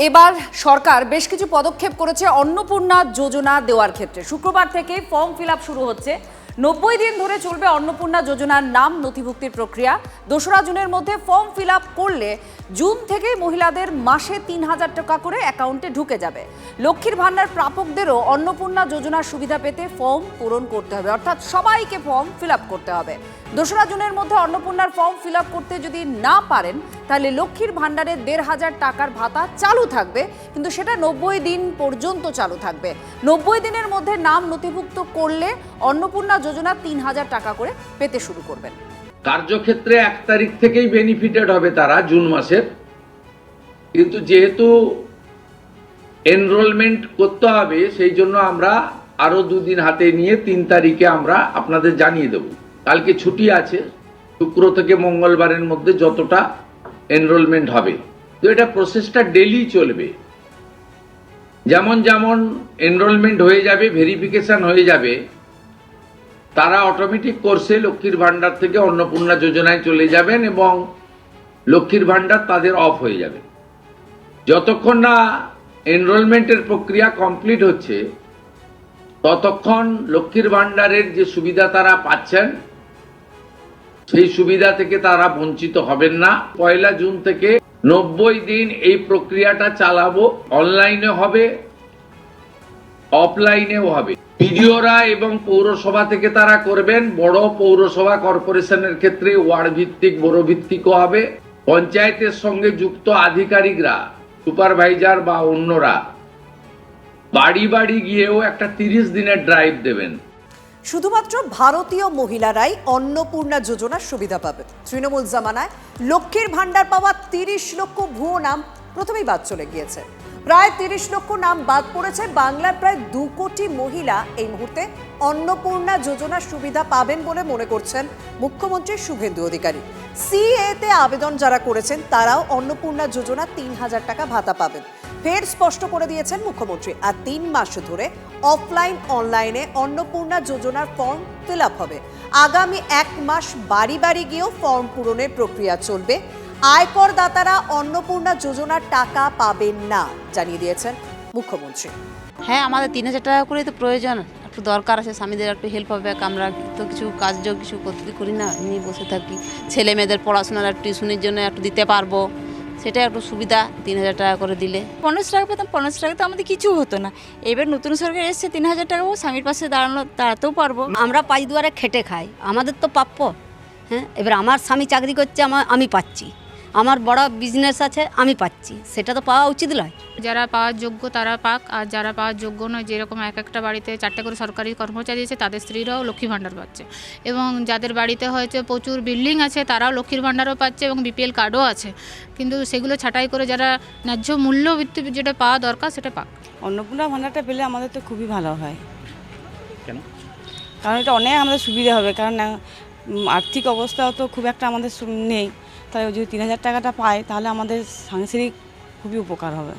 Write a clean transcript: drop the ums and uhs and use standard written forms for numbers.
এবার সরকার বেশ কিছু পদক্ষেপ করেছে অন্নপূর্ণা যোজনা দেওয়ার ক্ষেত্রে। শুক্রবার থেকে ফর্ম ফিল আপ শুরু হচ্ছে। 90 দিন ধরে চলবে অন্নপূর্ণা যোজনার নাম নথিভুক্তির প্রক্রিয়া। 2রা জুনের মধ্যে ফর্ম ফিল আপ করলে জুন থেকে মহিলাদের মাসে 3000 টাকা করে অ্যাকাউন্টে ঢুকে যাবে। লক্ষ্মীর ভান্ডার প্রাপকদেরও অন্নপূর্ণা যোজনার সুবিধা পেতে ফর্ম পূরণ করতে হবে, অর্থাৎ সবাইকে ফর্ম ফিল আপ করতে হবে। 2রা জুনের মধ্যে অন্নপূর্ণার ফর্ম ফিল আপ করতে যদি না পারেন তাহলে লক্ষ্মীর ভান্ডারে 1500 টাকার ভাতা চালু থাকবে, কিন্তু সেটা 90 দিন পর্যন্ত চালু থাকবে। 90 দিনের মধ্যে নাম নথিভুক্ত করলে অন্নপূর্ণা যোজনা 3000 টাকা করে পেতে শুরু করবেন। কার্যক্ষেত্রে 1 তারিখ থেকেই বেনিফিটেড হবে তারা জুন মাসের, কিন্তু যেহেতু এনরোলমেন্ট করতে হবে সেই জন্য আমরা আরো 2 দিন হাতে নিয়ে 3 তারিখে আমরা আপনাদের জানিয়ে দেব। কালকে ছুটি আছে, শুক্র থেকে মঙ্গলবারের মধ্যে যতটা এনরোলমেন্ট হবে, তো এটা প্রসেসটা ডেলি চলবে। যেমন যেমন এনরোলমেন্ট হয়ে যাবে, ভেরিফিকেশন হয়ে যাবে, তারা অটোমেটিক কোর্সে লক্ষ্মীর ভান্ডার থেকে অন্নপূর্ণা যোজনায় চলে যাবেন এবং লক্ষ্মীর ভান্ডার তাদের অফ হয়ে যাবে। যতক্ষণ না এনরোলমেন্টের প্রক্রিয়া কমপ্লিট হচ্ছে ততক্ষণ লক্ষ্মীর ভান্ডারের যে সুবিধা তারা পাচ্ছেন সেই সুবিধা থেকে তারা বঞ্চিত হবেন না। 1 জুন থেকে 90 দিন এই প্রক্রিয়াটা চালাবো। অনলাইনে হবে, অফলাইনেও হবে। বিডিওরা এবং পৌরসভা থেকে তারা করবেন। বড় পৌরসভা কর্পোরেশনের ক্ষেত্রে ওয়ার্ড ভিত্তিক, বড় ভিত্তিকও হবে। পঞ্চায়েতের সঙ্গে যুক্ত আধিকারিকরা, সুপারভাইজার বা অন্যরা বাড়ি বাড়ি গিয়েও একটা 30 দিনের ড্রাইভ দেবেন। শুধুমাত্র ভারতীয় মহিলারাই অন্নপূর্ণা যোজনার সুবিধা পাবে। তৃণমূল জামানায় লক্ষ্মীর ভান্ডার পাওয়া 30 লক্ষ ভুয়ো নাম প্রথমেই বাদ চলে গিয়েছে। প্রায় 30 লক্ষ নাম বাদ পড়েছে। বাংলার প্রায় 2 কোটি মহিলা এই মুহূর্তে অন্নপূর্ণা যোজনার সুবিধা পাবেন বলে মনে করছেন মুখ্যমন্ত্রী শুভেন্দু অধিকারী। সিএতে আবেদন যারা করেছেন তারাও অন্নপূর্ণা যোজনা 3000 টাকা ভাতা পাবেন। ফের স্পষ্ট করে দিয়েছেন মুখ্যমন্ত্রী। আর 3 মাস ধরে অফলাইন অনলাইনে অন্নপূর্ণা যোজনার ফর্ম ফিল আপ হবে। আগামী 1 মাস বাড়ি বাড়ি গিয়েও ফর্ম পূরণের প্রক্রিয়া চলবে। আয়কর দাতারা অন্নপূর্ণা যোজনার টাকা পাবেন না জানিয়ে দিয়েছেন মুখ্যমন্ত্রী। হ্যাঁ, আমাদের 3000 টাকা করে তো প্রয়োজন, একটু দরকার আছে, স্বামীদের একটু হেল্প হবে। আমরা তো কিছু কাজযোগ কিছু করতে করি না, এমনি বসে থাকি। ছেলে মেয়েদের পড়াশোনার টিউশনির জন্য একটু দিতে পারবো, সেটা একটু সুবিধা। 3000 টাকা করে দিলে 50 টাকা পেতাম। 50 টাকা তো আমাদের কিছু হতো না। এবার নতুন সরকার এসছে, 3000 টাকা স্বামীর পাশে দাঁড়াতেও পারবো। আমরা পাঁচ দুয়ারে খেটে খাই, আমাদের তো প্রাপ্য। হ্যাঁ, এবার আমার স্বামী চাকরি করছে, আমি পাচ্ছি। আমার বড় বিজনেস আছে, আমি পাচ্ছি, সেটা তো পাওয়া উচিত নয়। যারা পাওয়ার যোগ্য তারা পাক, আর যারা পাওয়ার যোগ্য নয়, যেরকম একটা বাড়িতে 4টে করে সরকারি কর্মচারী আছে তাদের স্ত্রীরাও লক্ষ্মী ভাণ্ডার পাচ্ছে, এবং যাদের বাড়িতে হয়তো প্রচুর বিল্ডিং আছে তারাও লক্ষ্মীর ভাণ্ডারও পাচ্ছে এবং বিপিএল কার্ডও আছে, কিন্তু সেগুলো ছাঁটাই করে যারা ন্যায্য মূল্য ভিত্তি যেটা পাওয়া দরকার সেটা পাক। অন্নপূর্ণা ভাণ্ডারটা পেলে আমাদের তো খুবই ভালো হয়। কেন? কারণ এটা অনেক আমাদের সুবিধা হবে, কারণ আর্থিক অবস্থাও তো খুব একটা আমাদের নেই। তাই যদি 3000 টাকাটা পায় তাহলে আমাদের সাংসারিক খুবই উপকার হবে।